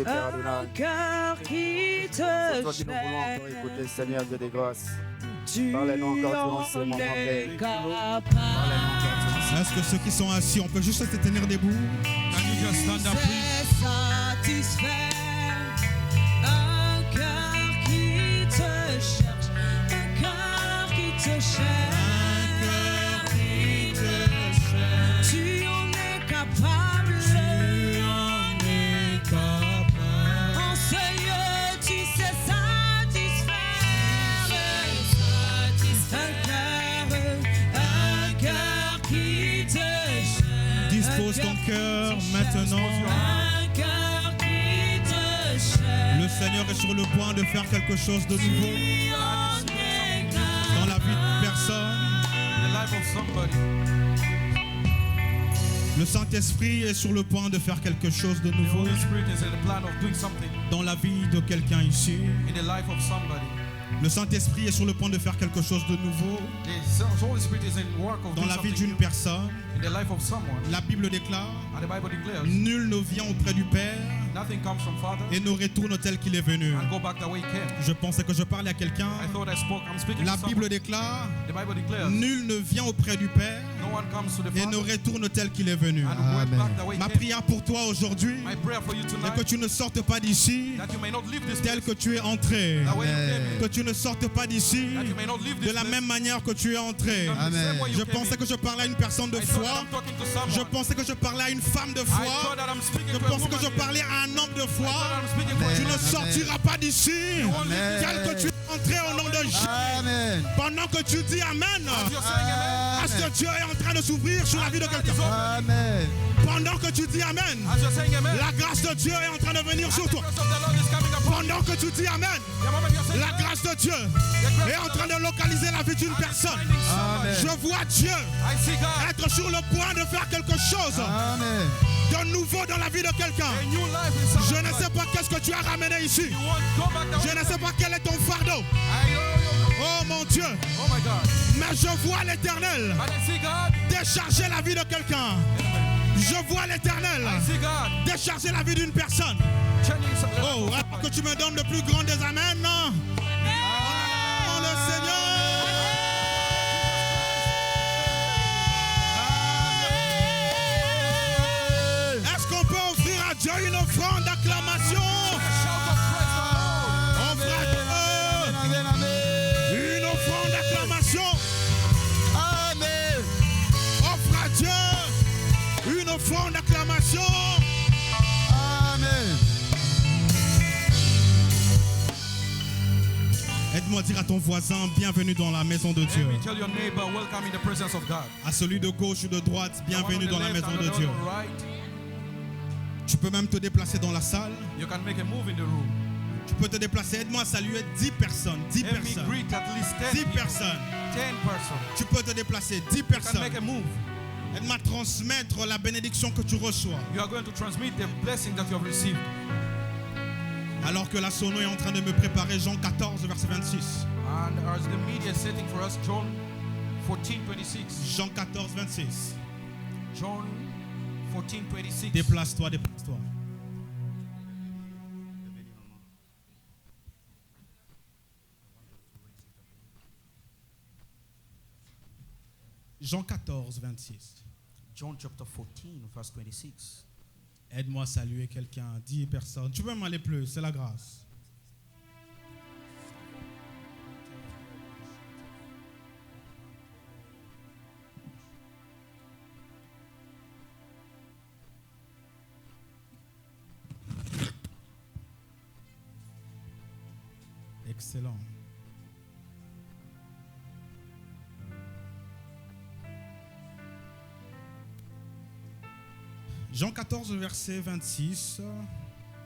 Père Adonai. Un cœur qui te C'est toi qui nous voulons encore cherche. écouter, Seigneur Dieu des grâces. Tu Parlez-nous encore durant ce en moment, es Père. capable. Parlez-nous encore durant ce Est-ce que ceux qui sont assis, on peut juste se tenir debout? Can you just stand up, please? C'est satisfait. Un cœur qui te cherche. Un cœur qui te cherche. Tu en es capable. En ce lieu, tu sais satisfaire. Un cœur qui te cherche. Dispose ton cœur maintenant. Un cœur qui te cherche. Le Seigneur est sur le point de faire quelque chose de nouveau Tu en es capable. dans la vie de personne. In the life of somebody. Le Saint-Esprit est sur le point de faire quelque chose de The nouveau Holy Spirit is in the plan of doing something dans la vie de quelqu'un ici. in the life of somebody. Le Saint-Esprit est sur le point de faire quelque chose de nouveau The Holy Spirit is in work of dans doing la vie something d'une new personne. in the life of someone. La Bible déclare, And the Bible declares, nul ne vient auprès du Père nothing comes from Father et ne retourne tel qu'il est venu. and go back the way it came. Je pensais que je parlais à quelqu'un. I thought I'm speaking La to someone. Bible déclare, The Bible declares, nul ne vient auprès du Père no one comes to the et ne Father retourne tel qu'il est venu. and go back the way it Ma came. prière pour toi aujourd'hui My prayer for you est tonight, que tu ne sortes pas d'ici that you may not leave this tel place que tu es entré. the way you came Que in. tu ne sortes pas d'ici That you may not leave de this la place même manière que tu es entré. the same way you Je came pensais in. que je parlais à une personne de I thought that foi. I'm talking to Je someone. pensais que je parlais à une femme de I foi. thought that I'm speaking Je to a pensais que woman je here. parlais à un homme de I foi. thought I'm speaking for Tu a ne man. sortiras pas d'ici Amen. tel que tu es entré au nom de Jésus. Amen. Pendant que tu dis Amen, As you're saying amen, est-ce que Dieu est en train de s'ouvrir sur la vie de quelqu'un? Amen. Pendant que tu dis Amen, as you're saying amen, la grâce de Dieu est en train de venir sur the toi. grace of the Lord is coming upon you. Pendant que tu dis Amen, The moment you're saying la amen, grâce de Dieu the grace est en of the train de localiser la vie d'une personne. finding somebody. Je vois Dieu I see God. être sur le point de faire quelque chose Amen. de nouveau dans la vie de quelqu'un. A new life in Je someone's ne sais life. pas qu'est-ce que tu as ramené ici. You want to go back the Je way ne you sais came pas quel est ton fardeau. Oh mon Dieu. Oh my God. Mais je vois l'Éternel But I see God. décharger la vie de quelqu'un. Je vois l'Éternel I see God décharger la vie d'une personne. changing some. Oh, alors que tu me donnes le plus grand des amens. Non? Oh, le Seigneur. Est-ce qu'on peut offrir à Dieu une offrande d'acclamation? Shout of praise to the Lord. Offre à Dieu une offrande d'acclamation. Amen. Offre à Dieu une offrande d'acclamation. Amen. Aide-moi à dire à ton voisin, bienvenue dans la maison de Dieu. Let me tell your neighbor, welcome in the presence of God. À celui de gauche ou de droite, The one on bienvenue the dans la left maison and de the Dieu. one on the right. Tu peux même te déplacer dans la salle. You can make a move in the room. Tu peux te déplacer. Aide-moi à saluer 10 personnes. 10 Let me personnes. greet at least 10 10 people. personnes. 10 persons. Tu peux te déplacer. 10 You can personnes. make a move. Aide-moi à transmettre la bénédiction que tu reçois. You are going to transmit the blessing that you have received. Alors que la sono est en train de me préparer, Jean 14, verset 26. And as the media is setting for us, John 14:26. Jean 14, 26. John 14:26. Déplace-toi, déplace-toi. Jean 14, 26. John chapter 14, verse 26. Aide-moi à saluer quelqu'un, 10 personnes. Tu peux même aller plus, c'est la grâce. Excellent. Jean 14, verset 26.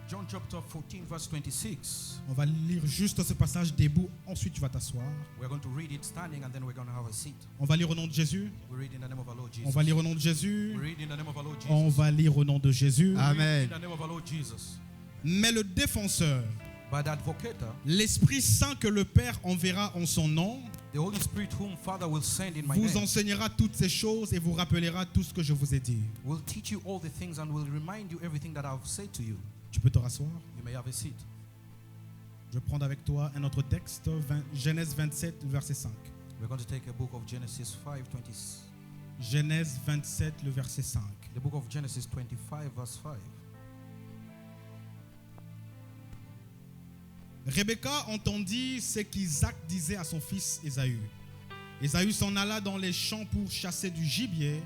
John chapter 14, verse 26. On va lire juste ce passage debout, ensuite tu vas t'asseoir. We're going to read it standing and then we're going to have a seat. On va lire au nom de Jésus. We read in the name of our Lord Jesus. On va lire au nom de Jésus. We read in the name of our Lord Jesus. On va lire au nom de Jésus. We read Amen. in the name of our Lord Jesus. Mais le défenseur, By the advocate, l'Esprit Saint que le Père enverra en son nom, the Holy Spirit whom Father will send in my vous name, enseignera toutes ces choses et vous rappellera tout ce que je vous ai dit. will teach you all the things and will remind you everything that I've said to you. Tu peux te rasseoir. You may have a seat. Je vais prendre avec toi un autre texte, Genèse 27, verset 5. We're going to take a book of Genesis 5:20. Genèse 27, le verset 5. The book of Genesis 25, verse 5. Rebecca entendit ce qu'Isaac disait à son fils Ésaü. Ésaü s'en alla dans les champs pour chasser du gibier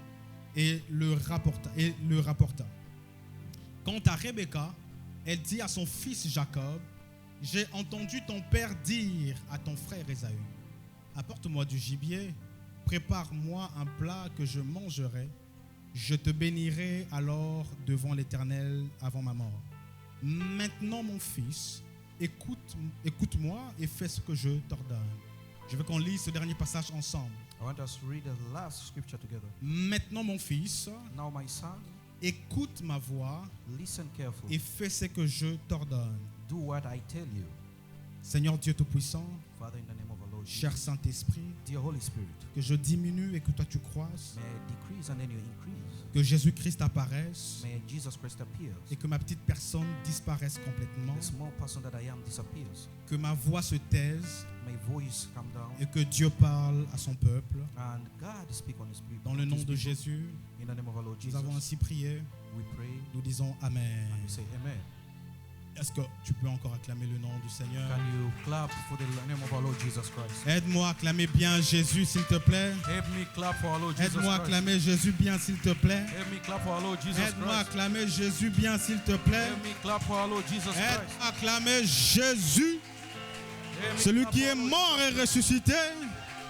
et le rapporta. Quant à Rebecca, elle dit à son fils Jacob, « J'ai entendu ton père dire à ton frère Ésaü, apporte-moi du gibier, prépare-moi un plat que je mangerai, je te bénirai alors devant l'Éternel avant ma mort. Maintenant mon fils, écoute-moi et fais ce que je t'ordonne. » Je veux qu'on lise ce dernier passage ensemble. I want us to read the last scripture together. Maintenant mon fils, Now, my son, écoute ma voix listen carefully. et fais ce que je t'ordonne. Do what I tell you. Seigneur Dieu Tout-Puissant, Father, in the name of our Lord cher Jesus, Saint-Esprit, dear Holy Spirit, que je diminue et que toi tu croisses, may I decrease and then you increase. que Jésus-Christ apparaisse May Jesus Christ appears. et que ma petite personne disparaisse complètement, The small person that I am disappears. que ma voix se taise May voice come down. et que Dieu parle à son peuple. And God speak on his people. Dans le nom His de people. Jésus, In the name of our Lord nous Jesus, avons ainsi prié, we pray nous disons Amen. and we say amen. Est-ce que tu peux encore acclamer le nom du Seigneur? Can you clap for the name of our Lord Jesus Christ? Aide-moi à acclamer bien Jésus, s'il te plaît. Help me clap for our Lord Jesus Aide-moi à Christ. acclamer Jésus bien, s'il te plaît. Help me clap for our Lord Jesus Aide-moi à Christ. acclamer Jésus bien, s'il te plaît. Help me clap for our Lord Jesus Aide Christ. à acclamer Jésus, Help me celui clap qui for est our Lord mort et Jesus. ressuscité,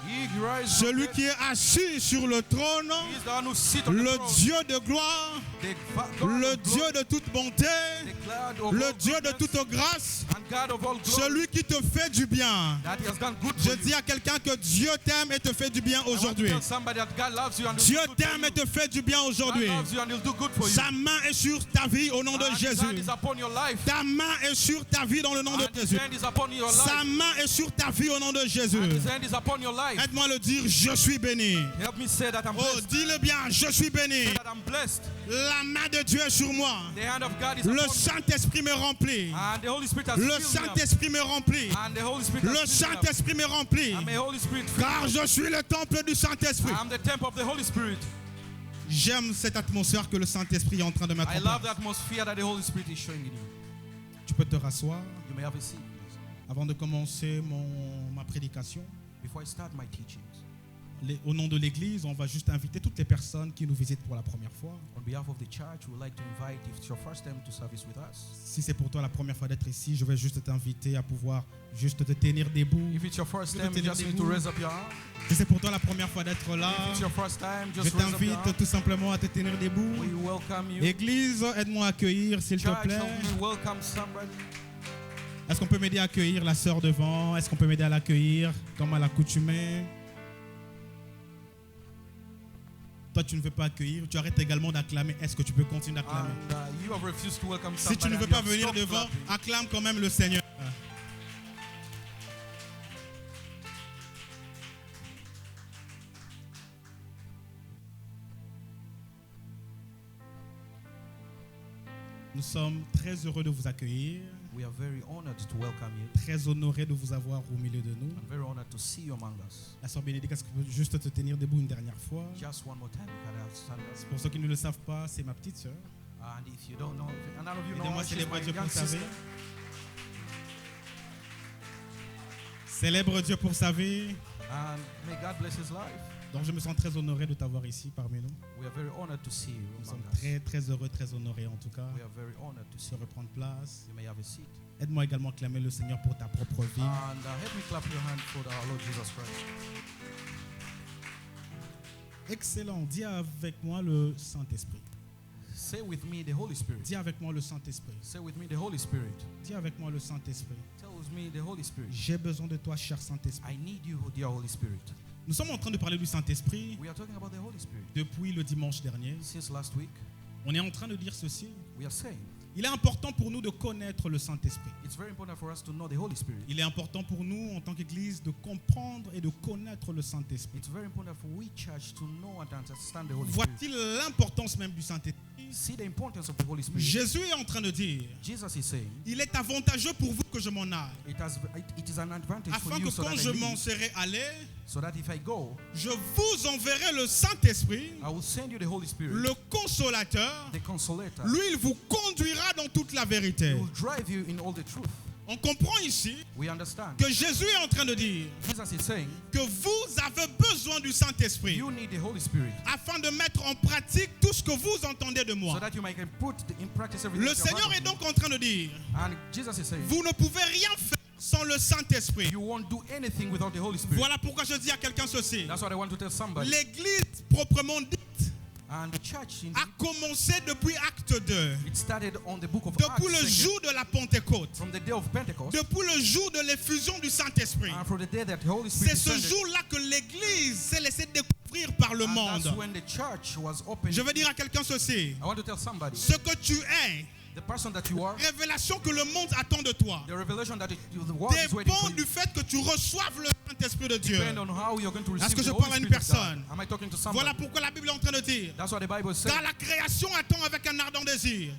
He rise from celui dead. qui est assis sur le trône, He is the one who sits on the le throne. Dieu de gloire, The God le of Dieu glory, de toute bonté, the cloud of le all Dieu de goodness, toute grâce, and God of all glory, celui qui te fait du bien. that he has done good Je for dis you. à quelqu'un que Dieu t'aime et te fait du bien I want to aujourd'hui. tell somebody that God loves you and Dieu will do good for t'aime you. et te fait du bien God aujourd'hui. loves you and he'll do good for you. Sa main est sur ta vie au nom de And his Jésus. hand is upon your life. Ta main est sur ta vie dans le nom de And his Jésus. hand is upon your Sa life. main est sur ta vie au nom de Jésus. And his hand is upon your life. Aide-moi à le dire, je suis béni. Help me say that I'm Oh, blessed. dis-le bien, je suis béni. Say that I'm blessed. La main de Dieu est sur moi. The hand of God is Le upon me. Saint-Esprit me remplit. And the Holy Spirit has Le filled me up. Saint-Esprit me remplit. And the Holy Spirit Le has filled me up. Saint-Esprit me remplit. And may Holy Spirit fill Car me up. je suis le temple du Saint-Esprit. I'm the temple of the Holy Spirit. J'aime cette atmosphère que le Saint-Esprit est en train de mettre I en love the place. atmosphere that the Holy Spirit is showing in you. Tu peux te rasseoir. You may have a seat, please. Avant de commencer ma prédication, Before I start my teachings, au nom de l'Église, on va juste inviter toutes les personnes qui nous visitent pour la première fois. on behalf of the church, we would like to invite, if it's your first time to service with us, Si c'est pour toi la première fois d'être ici, je vais juste t'inviter à pouvoir juste te tenir debout. if it's your first Tu time, peux you tenir just need to debout. raise up your arm. Si c'est pour toi la première fois d'être là, If it's your first time, je just raise up your t'invite arm. tout simplement à te tenir debout. We welcome you. Église, aide-moi à accueillir, s'il te Church, plaît. help me welcome somebody. Est-ce qu'on peut m'aider à accueillir la sœur devant? Est-ce qu'on peut m'aider à l'accueillir comme à l'accoutumée? Toi, tu ne veux pas accueillir, tu arrêtes également d'acclamer. Est-ce que tu peux continuer d'acclamer? And you have refused to welcome Si tu somebody ne veux and you pas have venir stopped devant, clapping. acclame quand même le Seigneur. Nous sommes très heureux de vous accueillir, We are very honored to welcome you. très honorés de vous avoir au milieu de nous. I'm very honored to see you among us. La sœur Bénédicte, est-ce que tu peux juste te tenir debout une dernière fois? Just one more time, you can stand up. Pour ceux qui ne le savent pas, c'est ma petite sœur. And if you don't know, and none of you know, Aidez-moi à she's célébrer my Dieu pour young sa sister. vie. Célèbre Dieu pour sa vie. And may God bless his life. Donc je me sens très honoré de t'avoir ici parmi nous. We are very honored to see you Nous among sommes us. très très heureux, très honorés en tout cas. We are very honored to see Se you. reprendre place. You may have a seat. Aide-moi également à acclamer le Seigneur pour ta propre vie. And help me clap your hand for our Lord Jesus Christ. Excellent. Dis avec moi le Saint-Esprit. Say with me the Holy Spirit. Dis avec moi le Saint-Esprit. Say with me the Holy Spirit. Dis avec moi le Saint-Esprit. Tell with me the Holy Spirit. J'ai besoin de toi, cher Saint-Esprit. I need you, dear Holy Spirit. Nous sommes en train de parler du Saint-Esprit We are talking about the Holy Spirit. depuis le dimanche dernier. Since last week, On est en train de dire ceci. we are saying Il est important pour nous de connaître le Saint-Esprit. It's very important for us to know the Holy Spirit. Il est important pour nous, en tant qu'Église, de comprendre et de connaître le Saint-Esprit. It's very important for we church to know and understand the Holy Spirit. Voit-il l'importance même du Saint-Esprit? See the importance of the Holy Spirit. Jésus est en train de dire, Jesus is saying, il est avantageux pour vous que je m'en aille, it is an advantage for afin you que so quand that, je I m'en leave, serai allé, so that if I go, je vous enverrai le Saint-Esprit, I will send you the Holy Spirit, le consolateur. the Consolator. Lui, il vous conduira dans toute la vérité. He will drive you in all the truth. On comprend ici We understand. que Jésus est en train de dire Jesus is saying, que vous avez besoin du Saint-Esprit you need the Holy Spirit afin de mettre en pratique tout ce que vous entendez de so moi. that you may can put in practice everything Le that you have Seigneur heard est of donc en train de dire, me. And Jesus is saying, vous ne pouvez rien faire sans le Saint-Esprit. you won't do anything without the Holy Spirit. Voilà pourquoi je dis à quelqu'un ceci. That's what I want to tell somebody. L'Église proprement dite And the church, a commencé depuis Acte 2, it started on the book of depuis le Acts, jour de la Pentecôte, from the day of Pentecost, depuis le jour de l'effusion du Saint-Esprit. and from the day that the Holy C'est Spirit ce descended. jour-là que l'Église s'est laissée découvrir par le And monde. that's when the church was opened. Je veux dire à quelqu'un ceci. I want to tell somebody, Ce que tu es, the person that you are, révélation que le monde attend de toi, the revelation that the world is waiting dépend for du you, fait que tu reçoives le Saint-Esprit de Dieu. depend on how you're going to Est-ce receive que the je Holy parle à une Spirit of God. personne? Am I talking to somebody? Voilà pourquoi la Bible est en train de dire. That's what the Bible says. Car la création attend avec un ardent désir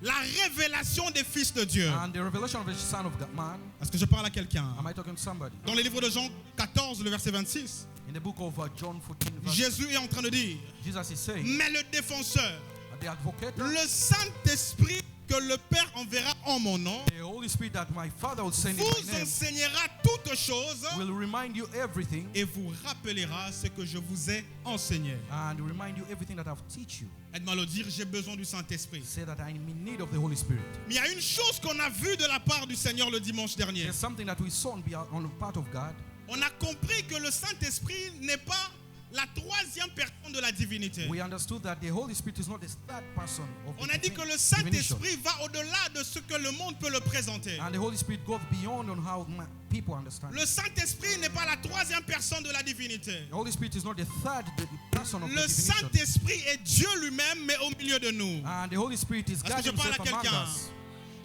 la révélation des fils de Dieu. And the revelation of the Son of God, man. Est-ce que je parle à quelqu'un? Am I talking to somebody? Dans le livre de Jean 14, le verset 26, In the book of John 14, verse, Jésus est en train de dire, Jesus is saying, mais le défenseur, the advocate, le Saint-Esprit que le Père enverra en mon nom, the Holy Spirit that my Father will send in vous my name, enseignera toutes choses will remind you everything et vous rappellera ce que je vous ai enseigné. and remind you everything that I've teach you. Aide-moi à le dire, j'ai besoin du Saint-Esprit. Say that I'm in need of the Holy Spirit. Mais il y a une chose qu'on a vue de la part du Seigneur le dimanche dernier. There's something that we saw on the part of God. On a compris que le Saint-Esprit n'est pas la troisième personne de la divinité. We understood that the Holy Spirit is not the third person of On the a dit que le divination. Saint-Esprit va au-delà de ce que le monde peut le présenter. And the Holy Spirit goes beyond on how people understand. Le Saint-Esprit n'est pas la troisième personne de la divinité. The Holy Spirit is not the third person of the Le divination. Saint-Esprit est Dieu lui-même, mais au milieu de nous. And the Holy Spirit is Est-ce God que je parle himself à among quelqu'un? us.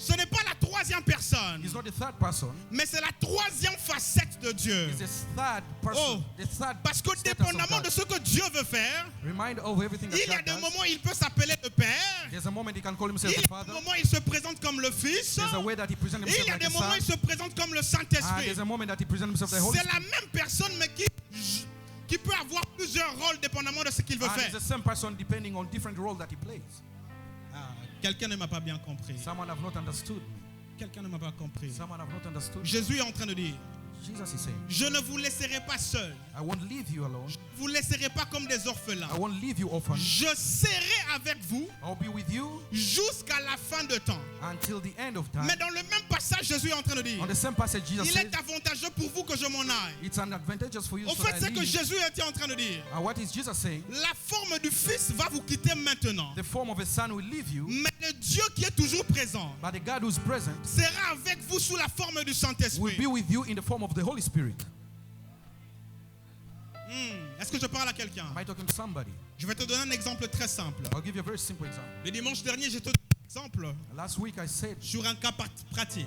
Ce n'est pas la troisième personne, He's not the third person. mais c'est la troisième facette de Dieu. He's the third person. Oh, The third Parce que status of dépendamment God. de ce que Dieu veut faire, Remind of everything that il y a God des does. moments où il peut s'appeler le Père, There's a moment he can call il himself y the a des Father. moments où il se présente comme le Fils, There's a way that he presents et il himself y a like des the moments où il Son. se présente comme le And Saint-Esprit. there's a moment that he presents himself the Holy C'est la Spirit. même personne, mais qui peut avoir plusieurs rôles dépendamment de ce qu'il veut And faire. it's the same person depending on different role that he plays. Ah, quelqu'un ne m'a pas bien compris. Someone have not understood me. Quelqu'un ne m'a pas compris. Someone have not understood. Jésus est en train de dire, Jesus is saying, je ne vous laisserai pas seul. I won't leave you alone. Je ne vous laisserai pas comme des orphelins. I won't leave you orphan. Je serai avec vous I'll be with you jusqu'à la fin de temps. until the end of time. Mais dans le même passage, Jésus est en train de dire, On the same passage, Jesus il says, est avantageux pour vous que je m'en aille. it's an advantageous for you Au so fait, that I c'est que leave. Jésus était en train de dire, And what is Jesus saying? la forme du Fils va vous quitter maintenant. The form of a son will leave you, Mais le Dieu qui est toujours présent but the God who's present sera avec vous sous la forme du will Saint-Esprit. be with you in the form of the Holy Spirit. Est-ce que je parle à quelqu'un? Am I talking to somebody? Je vais te donner un exemple très simple. I'll give you a very simple example. Le dimanche dernier, je te donne un exemple Last week I said, sur un cas pratique.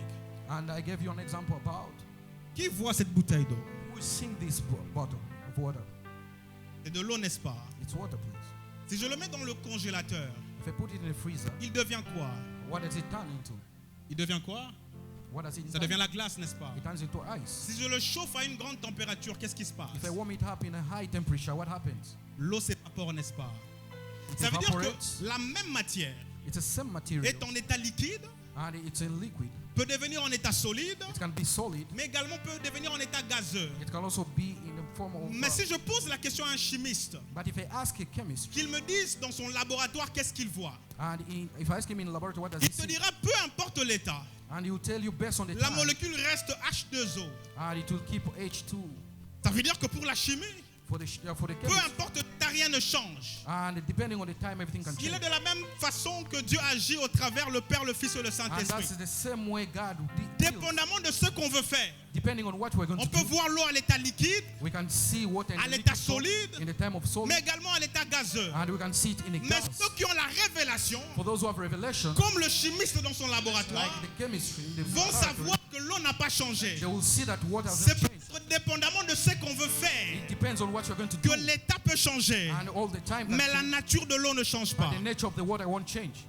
and I gave you an example about Qui voit cette bouteille d'eau? who is seeing this bottle of water. C'est de l'eau, n'est-ce pas? It's water, please. Si je le mets dans le congélateur, If I put it in the freezer, il devient quoi? what does it turn into? Il devient quoi? What does it Ça turn devient la glace, n'est-ce pas? It turns into ice. Si je le chauffe à une grande température, qu'est-ce qui se passe? If I warm it up in a high temperature, what happens? L'eau s'évapore, n'est-ce pas? It Ça veut dire evaporates. que la même matière It's the same material, est en état liquide, and it's in liquid. peut devenir en état solide, It can be solid. mais également peut devenir en état gazeux. It can also be in the form of. Mais si je pose la question à un chimiste, But if I ask a chemist, qu'il me dise dans son laboratoire qu'est-ce qu'il voit, and if I ask him in the laboratory, what does il he te see? dira peu importe l'état, And he will tell you based on the la time, molécule reste H2O. and it will keep H2 Ça veut dire que pour la chimie, for the peu chemist. importe l'état rien ne change. And depending on the time, everything can Il est change. de la même façon que Dieu agit au travers le Père, le Fils et le And Saint-Esprit. that's the same way God deals. Dépendamment de ce qu'on veut faire. Depending on what we're going On to peut do, voir l'eau à l'état liquide, we can see water à in the l'état liquid form, solide, in the time of solid, mais également à l'état gazeux. and we can see it in the Mais gas. ceux qui ont la révélation, For those who have revelation, comme le chimiste dans son laboratoire, like the chemistry, the vont laboratory, savoir que l'eau n'a pas changé. they will see that water has C'est not changed. peut-être dépendamment de ce qu'on veut faire It depends on what you're going to que do, l'état peut changer. and all the time can Mais la change, nature de l'eau ne change pas. but the nature of the water won't change.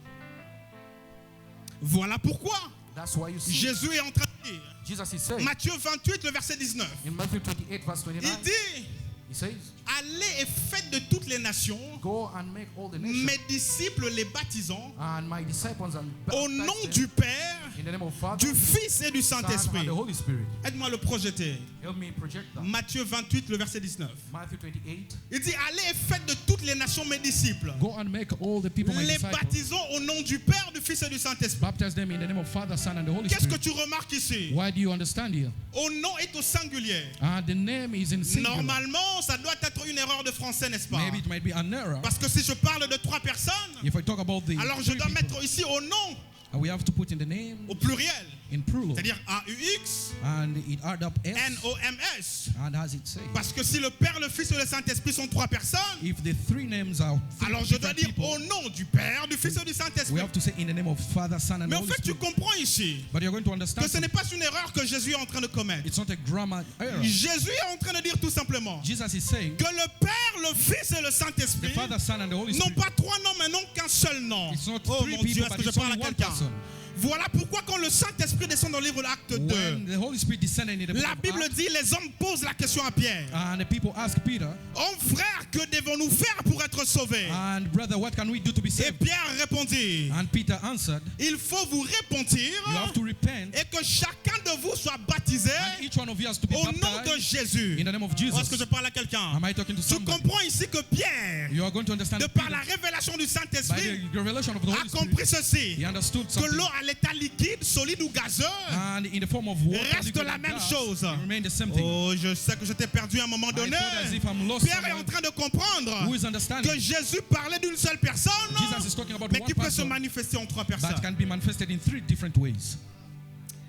Voilà pourquoi That's why you see Jésus est en train de dire, Jesus is saying Matthieu 28, le verset 19, in Matthew 28 verse 29, il dit, he says, allez et faites de toutes les nations go and make all the nations mes disciples, les baptisant and my disciples and au baptize nom them du Père, in the name of Father, du Fils et du Son, and Saint-Esprit. the Holy Spirit. Aide-moi à le projeter. Help me project that. Matthieu 28, le verset 19. Matthew 28. Il dit, allez et faites de toutes les nations mes disciples, Go and make all the people my les disciples. baptisant au nom du Père, du Fils et du Saint-Esprit. Baptize them in the name of Father, Son, and the Holy Qu'est-ce que Spirit. tu remarques ici? Why do you understand here? Au nom est au singulier. The name is in singular. Normalement, ça doit être une erreur de français, n'est-ce pas? Maybe it might be an error. Parce que si je parle de 3 personnes, If I talk about the alors je three dois people, mettre ici au nom, we have to put in the name au pluriel. in plural. C'est-à-dire A-U-X, And it add up S. N-O-M-S. And as it says, Parce que si le Père, le Fils et le Saint-Esprit sont 3 personnes, if the three names are three alors je dois different dire au people, nom du Père, du Fils et du we Saint-Esprit. have to say in the name of Father, Son, and Mais the en Holy fait, tu Spirit. comprends ici But you're going to que understand ce n'est pas une erreur que Jésus est en train de commettre. it's not a grammar error. Jésus est en train de dire tout simplement Jesus is saying que le Père, le Fils et le the Saint-Esprit Father, Son, and the Holy n'ont Spirit. pas 3 noms, mais n'ont qu'un seul nom. It's not Oh three mon Dieu, people, est-ce but que je it's parle à only one quelqu'un? person. Voilà pourquoi quand le Saint-Esprit descend dans le livre de l'Acte 2, When the Holy Spirit descended in the book la of Bible Acts, dit, les hommes posent la question à Pierre. and the people ask Peter, Oh frère, que devons-nous faire pour être sauvés? and brother, what can we do to be Et saved? Pierre répondit, And Peter answered, il faut vous repentir you have to repent, et que chacun de vous soit baptisé and each one of you has to be au nom de baptized Jésus. in the name of Est-ce que Jesus. je parle à quelqu'un? Am I talking to Tu somebody? comprends ici que Pierre, You are going to understand de that par la Peter, révélation du by Saint-Esprit, the revelation of the a Holy compris Spirit, ceci, he understood que something. l'eau à l'état liquide, solide ou gazeux And in the form of water, reste liquid la and même gas, chose. it remained the same thing. Oh, je sais que je t'ai perdu à un moment I donné. thought as if I'm lost Pierre est en somewhere. train de comprendre Who is understanding? que Jésus parlait d'une seule personne, Jesus is talking about mais one qui peut se person manifester en 3 that personnes. can be manifested in 3 different ways.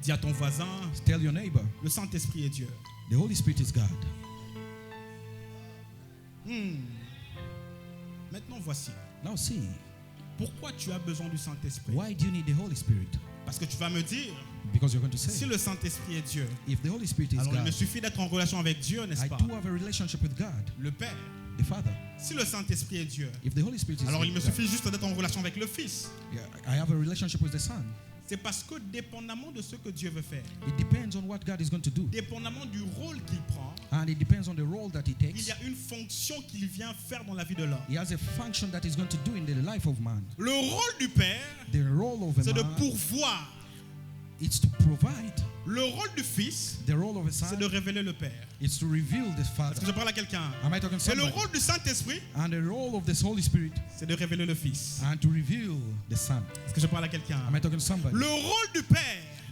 Dis à ton voisin, Tell your neighbor, le Saint-Esprit est Dieu. the Holy Spirit is God. Maintenant, voici. Now see, Pourquoi tu as besoin du Saint-Esprit? why do you need the Holy Spirit? Parce que tu vas me dire, Because you're going to si say, le Saint-Esprit est Dieu, if the Holy Spirit is alors il me God, suffit d'être en relation avec Dieu, n'est-ce I pas? do have a relationship with God, Le Père. the Father. Si le Saint-Esprit est Dieu, If the Holy Spirit is alors il me God, suffit juste d'être en relation avec le Fils. yeah, I have a relationship with the Son. C'est parce que dépendamment de ce que Dieu veut faire, It depends on what God is going to do. dépendamment du rôle qu'il prend, And it depends on the role that He il takes. y a une fonction qu'il vient faire dans la vie de l'homme. He has a function that He's going to do in the life of man. Le rôle du Père, The role of a c'est de man pourvoir. is to provide. Le rôle du Fils, The role of a c'est son de révéler le Père. is to reveal the Est-ce que Father. je parle à quelqu'un? Am I talking to Et le somebody? rôle du Saint-Esprit, And the role of this Holy Spirit c'est de révéler le Fils. and to reveal the Son. Est-ce que je parle à quelqu'un? Am I talking to somebody? Le rôle du Père,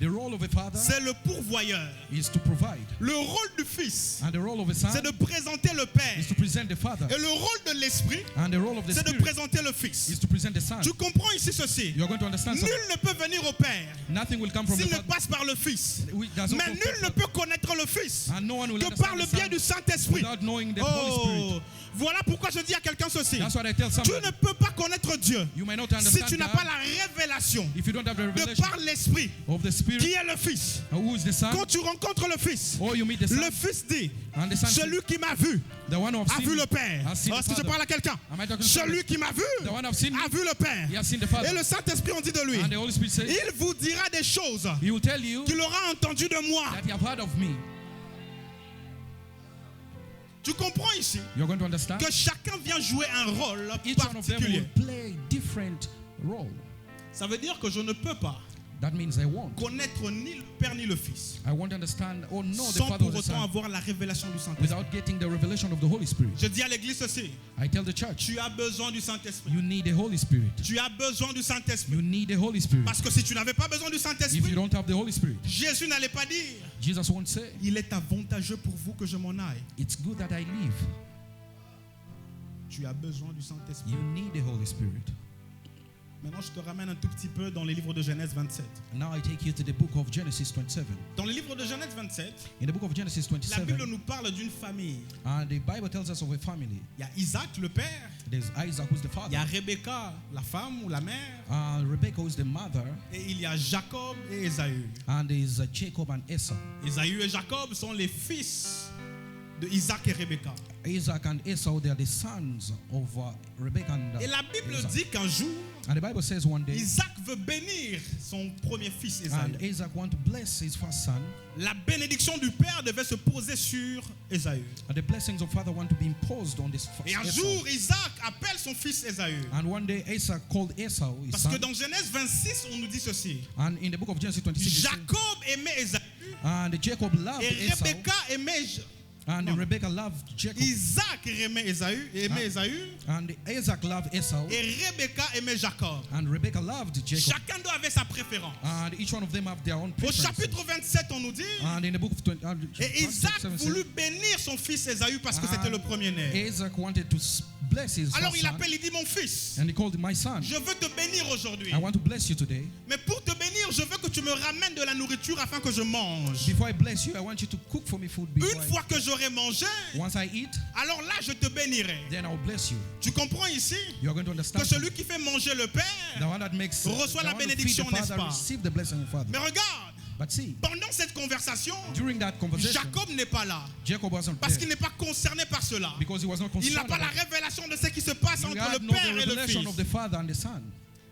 The role of a father c'est le pourvoyeur. is to provide. Le rôle du Fils, And the role of a son c'est de présenter le Père. is to present the Father. Et le rôle de l'Esprit, And the role of the c'est de Spirit présenter le is Fils. to present the Son. Tu comprends ici ceci? You're going to understand Nul something. ne peut venir au Père Nothing will come from the s'il ne Father. passe par le Fils. Does not Mais come nul from ne the peut connaître le Fils And no one will que par understand le the biais Son du Saint-Esprit. without knowing the Holy Spirit. Oh, voilà pourquoi je dis à quelqu'un ceci. That's what I tell Tu somebody. ne peux pas connaître Dieu You may not si understand tu n'as pas God la révélation if you don't have the de revelation par l'Esprit of the qui Spirit. est le Fils. Who is the Son? Quand tu rencontres le Fils, Or you meet the Son. le Fils dit, And the Son says, celui qui m'a vu the one who has a seen vu me le Père. has seen the Est-ce que je Father. parle à quelqu'un? Am I talking to Celui somebody? qui m'a vu The one who has seen me, a vu le Père. he has seen the Father. Et le Saint-Esprit, on dit de lui, And the Holy Spirit says, il vous dira des choses He will tell you qu'il aura entendu de moi. that you have heard of me. Tu comprends ici You're going to understand? que chacun vient jouer un rôle Each one of them particulier. will play different role. Ça veut dire que je ne peux pas That means I won't. connaître ni le Père ni le Fils I won't understand or know the sans Father pour or the autant Son avoir la révélation du Saint-Esprit. without getting the revelation of the Holy Spirit. Je dis à l'église ceci, I tell the church, tu as besoin du Saint-Esprit. you need the Holy Spirit. Tu as besoin du Saint-Esprit. You need the Holy Spirit. Parce que si tu n'avais pas besoin du If you Saint-Esprit, don't have the Holy Spirit, Jésus n'allait pas dire, Jesus won't say, il est avantageux pour vous que je m'en aille. it's good that I leave. Tu as besoin du Saint-Esprit. You need the Holy Spirit. Maintenant, je te ramène un tout petit peu dans les livres de Genèse 27. Now I take you to the book of Genesis 27. Dans le livre de Genèse 27, In the book of Genesis la Bible 27, nous parle d'une famille. and the Bible tells us of a family. Il y a Isaac, le père. There's Isaac, who's the Il y a father. Rebecca, la femme ou la mère. Rebecca, who's the mother. Et il y a Jacob et Ésaü. And there's Jacob and Esau. Ésaü et Jacob sont les fils de Isaac et Rebecca. Isaac and Esau, they are the sons of Rebecca and Et la Bible Isaac. dit qu'un jour, And the Bible says one day, Isaac veut bénir son premier fils Ésaü. and Isaac want to bless his first son, La bénédiction du père devait se poser sur Ésaü. and the blessings of father want to be imposed on this Et un first jour, Isaac appelle son fils Ésaü. And one day Isaac called Esau his Parce son. que dans Genèse 26, on nous dit ceci. And in the book of Genesis 26, it says, Jacob aimait Ésaü and Jacob loved et Esau, Rebecca aimait and non. Rebecca loved Jacob, Isaac aimait Ésaü and Isaac loved Esau, et Rebecca aimait Jacob. and Rebecca loved Jacob. Chacun d'eux avait sa préférence. And each one of them have their own Au preferences. chapitre 27, on nous dit And in the book of 20, et Isaac voulut bénir son fils Ésaü parce que c'était le premier-né. Isaac wanted to bless his Alors first il son, appelle, il dit mon fils, and he called him my son. je veux te bénir aujourd'hui. I want to bless you today. Mais pour te bénir, je veux que tu me ramènes de la nourriture afin que je mange. Before I bless you, I want you to cook for me food. Before Une fois que j'aurai mangé, once I eat, alors là je te bénirai. then I'll bless you. Tu comprends ici You are going to que understand. celui qui fait manger le The Père. one that makes reçoit the la one who feeds bénédiction, the n'est-ce Father pas? receive the blessing of Father. Mais regarde, But see, pendant cette conversation, during that conversation, Jacob n'est pas là. Jacob wasn't Parce there qu'il n'est pas concerné par cela. because he was not Il n'a concerned. pas la about it. révélation de ce qui se passe He entre had le no Père the et le revelation Fils. of the Father and the Son.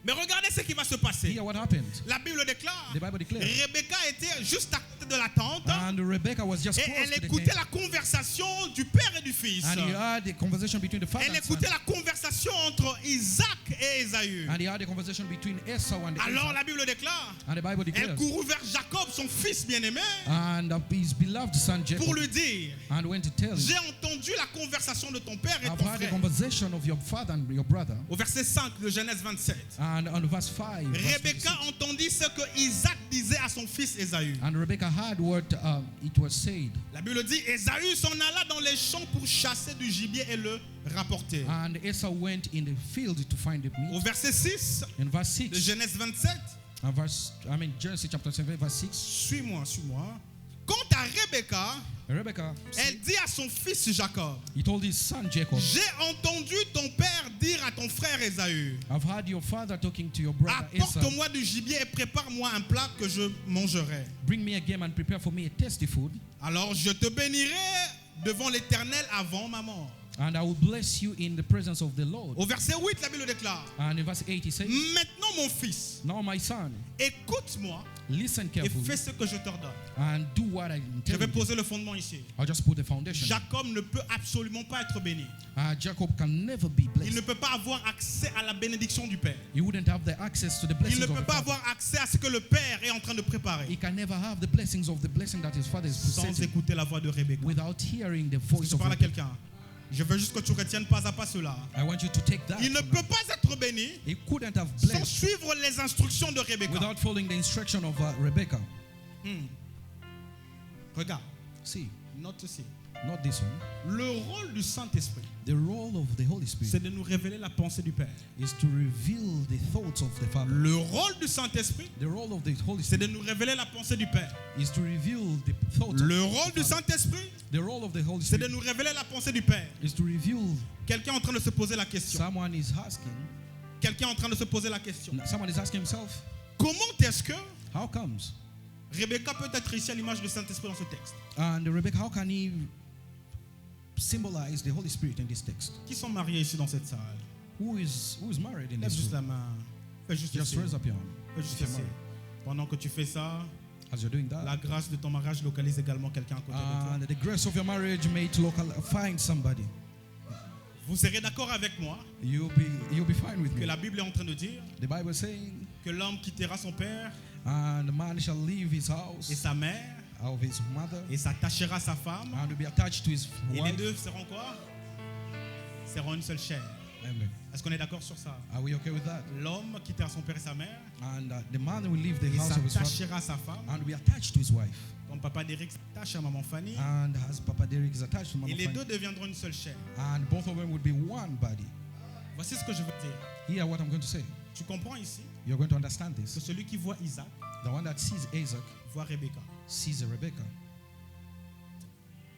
Mais regardez ce qui va se passer. Here, what happened? La Bible déclare, The Bible declares. Rebecca était juste à côté de la tente And Rebecca was just et close elle to the écoutait tent. la conversation du Père et du Fils. And he had the conversation between the father Elle and son. écoutait la conversation entre Isaac et Ésaü. And he had a conversation between Esau and Alors Isaac. la Bible déclare, And the Bible elle declares. courut vers Jacob, son fils bien-aimé, And his beloved son Jacob. pour lui dire, And went to tell him, j'ai entendu la conversation de ton père et I've ton had a frère. conversation of your father and your brother. Au verset 5 de Genèse 27, And on verse 5, verse Rebecca 26, entendit ce que Isaac disait à son fils Ésaü. and Rebecca heard what it was said. La Bible dit, Ésaü s'en alla dans les champs pour chasser du gibier et le rapporter. And Esau went in the field to find the Au meat. verset 6 In verse de 6, Genèse 27, Genesis chapter 7, verse 6, suis-moi. Quant à Rebecca, Rebecca, elle dit à son fils Jacob, he told his son Jacob, j'ai entendu ton père dire à ton frère Ésaü, I've heard your father talking to your brother Esau. apporte-moi du gibier et prépare-moi un plat que je mangerai. Bring me a game and prepare for me a tasty food, Alors je te bénirai devant l'Éternel avant ma mort. and I will bless you in the presence of the Lord. Au verset 8, la Bible déclare, And in verse 8 he says, maintenant mon fils, now my son, écoute-moi listen et carefully fais ce que je t'ordonne. and do what I Je tell vais you. poser le fondement ici. I'll just put the foundation. Jacob ne peut absolument pas être béni. Jacob can never be Il ne blessed. peut pas avoir accès à la bénédiction du Père. He wouldn't have the access to the Il blessings ne of peut the pas Father. avoir accès à ce que le Père est en train de He préparer can never have the blessings of the blessing that his father is sans possessing écouter la voix de Rebecca. without hearing the Je voice te of parle à Rebecca. quelqu'un. Je veux juste que tu retiennes pas à pas cela. I want you to take that. Il ne from peut him. pas être béni He couldn't have sans blessed suivre les instructions de Rebecca. without following the instruction of Rebecca. Regarde, See, note ceci. not this one. Le rôle du Saint-Esprit, The role of the Holy Spirit c'est de nous révéler la pensée du Père. is to reveal the thoughts of the Father. Le rôle du Saint-Esprit, The role of the Holy c'est Spirit de nous révéler la pensée du Père. is to reveal the thoughts Le of rôle the du Father. Saint-Esprit, The role of the Holy c'est de Spirit nous révéler la pensée du Père. is to reveal. Quelqu'un est en train de se poser la question. Someone is asking. Quelqu'un est en train de se poser la question. Someone is asking himself, Comment est-ce que how comes? Rebecca peut être ici à l'image du Saint-Esprit dans ce texte? And Rebecca, how can he symbolize the Holy Spirit in this text? Qui sont mariés ici dans cette salle? Who is married in Lève this juste room? la main. Fais juste Just ici. raise up your hand. Fais juste if you're ici. married. Pendant que tu fais ça, As you're doing that, la grâce de ton mariage localise également quelqu'un à côté de and the grace of your marriage made local. Find somebody. toi. Vous serez d'accord avec moi You'll be fine with que me. la Bible est en train de dire The Bible is saying, que l'homme quittera son père and the man shall leave his et house sa mère of his mother et s'attachera à sa femme and will be attached to his et les wife, deux seront quoi? Seront une seule chair. Amen. Est-ce qu'on est d'accord sur ça? Are we okay with that? L'homme quittera son père et sa mère, And the man will leave the il house of his father s'attachera à sa femme, and be attached to his wife. comme papa d'Éric s'attache à maman Fanny, And as Papa Derek is attached to Mama et les Fanny. deux deviendront une seule chair. And both of them would be one body. Voici ce que je veux dire. Hear what I'm going to say. Tu comprends ici You're going to understand que this. celui qui voit Isaac The one that sees Isaac voit Rebecca. sees Rebecca.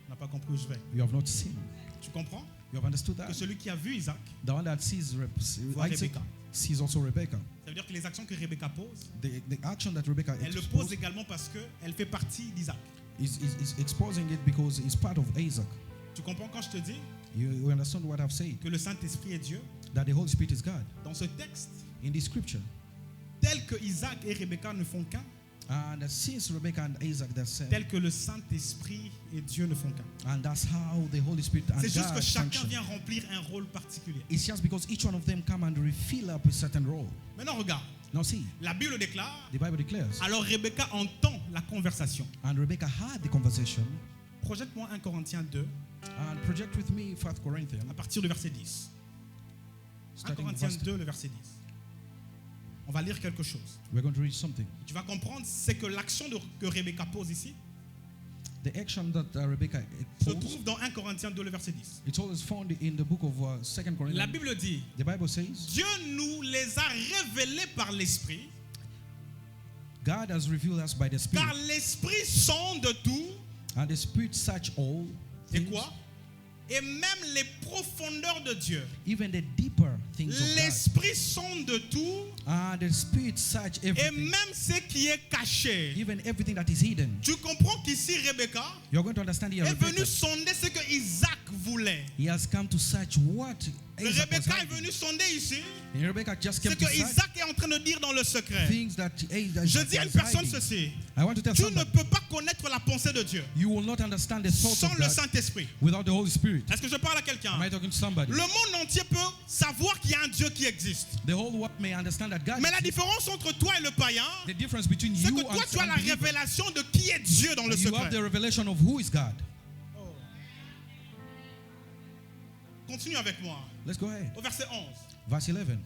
On n'a pas compris où je vais. You have not seen. Tu comprends You have understood que that? celui qui a vu Isaac The one that sees voit Isaac Rebecca. sees also Rebecca. Ça veut dire que les actions que Rebecca pose, The action that Rebecca elle le pose exposed également parce qu'elle fait partie d'Isaac. is exposing it because it's part of Isaac. Tu comprends quand je te dis You understand what I've said? que le Saint-Esprit est Dieu? That the Holy Spirit is God. Dans ce texte, In this scripture. tel que Isaac et Rebecca ne font qu'un, And since Rebecca and Isaac, they're same. tel que le Saint-Esprit et Dieu ne font qu'un. And that's how the Holy Spirit and C'est juste God que chacun function. vient remplir un rôle particulier. It's just because each one of them come and refill up a certain role. Maintenant, regarde. Now see, La Bible déclare, the Bible declares. alors Rebecca entend la conversation. And Rebecca had the conversation. Projette-moi 1 Corinthiens 2 And project with me 1 Corinthians. à partir du verset 10. 1 Starting Corinthiens verse 2, le verset 10. On va lire quelque chose. We're going to read something. Tu vas comprendre, c'est que l'action que Rebecca pose ici The action that Rebecca se posed, trouve dans 1 Corinthiens 2, le verset 10. it's always found in the book of 2 La Corinthians. Bible dit, The Bible says, Dieu nous les a révélés par l'Esprit, God has revealed us by the Spirit. car l'Esprit sonde tout, And the Spirit search all et things, quoi? Et même les profondeurs de Dieu. even the deeper things of God. L'Esprit sonde tout, And the Spirit search et everything, même ce qui est caché. even everything that is hidden. Tu comprends qu'ici, Rebecca You're going to understand here, est venue Rebecca. sonder ce que Isaac voulait. He has come to search what Isaac was Rebecca est hiding. venue sonder ici And Rebecca just came ce to que search Isaac est en train de dire dans le secret. things that Isaac Je dis à une was personne hiding. ceci. I want to tell Tu ne somebody, peux pas connaître la pensée de Dieu you will not understand the thoughts sans of le God Saint-Esprit. without the Holy Spirit. Est-ce que je parle à quelqu'un? Am I talking to somebody? Le monde entier peut savoir qu'il y a un Dieu qui existe. The whole world may understand that God Mais la exists. différence entre toi et le païen, The difference between c'est you que toi, tu as la unbeliever, révélation de qui est Dieu dans le you have secret. the revelation of who is God. Continue avec moi. Let's go ahead. Au verset 11. Verse 11.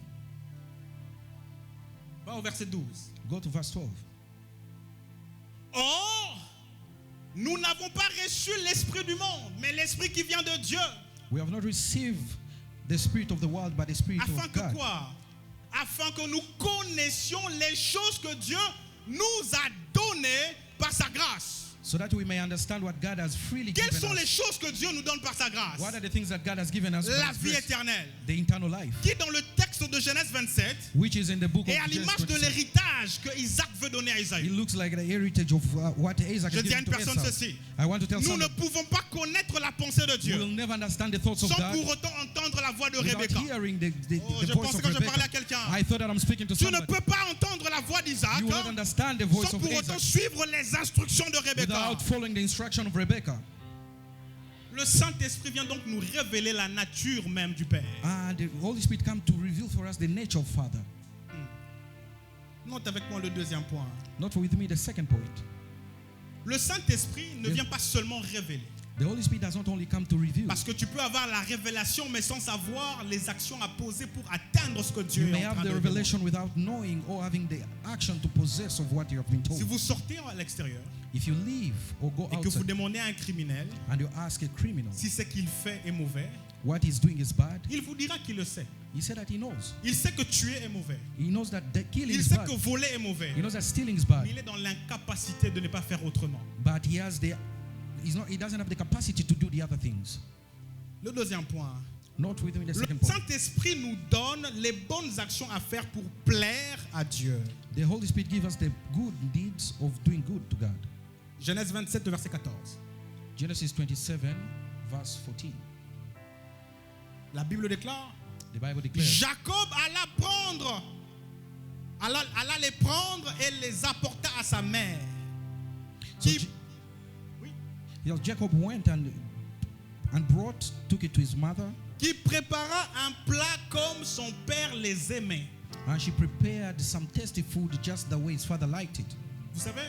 Va au verset 12. Go to verse 12. Or, nous n'avons pas reçu l'esprit du monde, mais l'esprit qui vient de Dieu. We have not received the spirit of the world, but the spirit Afin of que God. quoi? Afin que nous connaissions les choses que Dieu nous a données par sa grâce. So that we may understand what God has freely Quelles given sont les us. choses que Dieu nous donne par sa grâce? What are the things that God has given us? by La His vie grace? éternelle. The eternal life, Qui dans le texte de Genèse 27 which is in the book of est à Genesis l'image de 27. l'héritage que Isaac veut donner à It Isaïe. looks like the heritage of what Isaac Je has dis à given une to personne Esau. ceci. I want to tell Nous ne somebody, pouvons pas connaître la pensée de we Dieu will never understand the thoughts of sans God pour autant entendre la voix de without Rebecca. hearing the Oh, je voice pensais of que je parlais à Rebecca. quelqu'un. I thought that I'm speaking to Tu ne somebody. peux pas entendre la voix d'Isaac You will not understand the voice sans of pour autant Isaac suivre les instructions de Rebecca. without following the instruction of Rebecca. Le Saint-Esprit vient donc nous révéler la nature même du Père. And the Holy Spirit come to reveal for us the nature of Father. Note avec moi le deuxième point. Not with me, the second point. Le Saint-Esprit ne Yes. vient pas seulement révéler. The Holy Spirit does not only come to reveal. Parce que tu peux avoir la révélation mais sans savoir les actions à poser pour atteindre ce que You Dieu may est en have train the de revelation without knowing or having the action to possess of what you have been demander. told. Si vous sortez à l'extérieur If you leave or go et que vous outside demandez à un criminel and you ask a criminal si ce qu'il fait est mauvais, what he's doing is bad, il vous dira qu'il le sait. he said that he knows. Il sait que tuer est mauvais. He knows that the killing Il is sait bad. que voler est mauvais. He knows that stealing is bad. Mais il est dans l'incapacité de ne pas faire autrement. But he doesn't have the capacity to do the other things. Le deuxième point. Not within the Le second point. Saint-Esprit nous donne les bonnes actions à faire pour plaire à Dieu. The Holy Spirit gives us the good deeds of doing good to God. Genèse 27, verset 14. Genesis 27, verse 14. La Bible déclare, The Bible declares, Jacob alla les prendre et les apporta à sa mère. So Qui- Je- oui, yes, Jacob went and took it to his mother, qui prépara un plat comme son père les aimait. and she prepared some tasty food just the way his father liked it. Vous savez,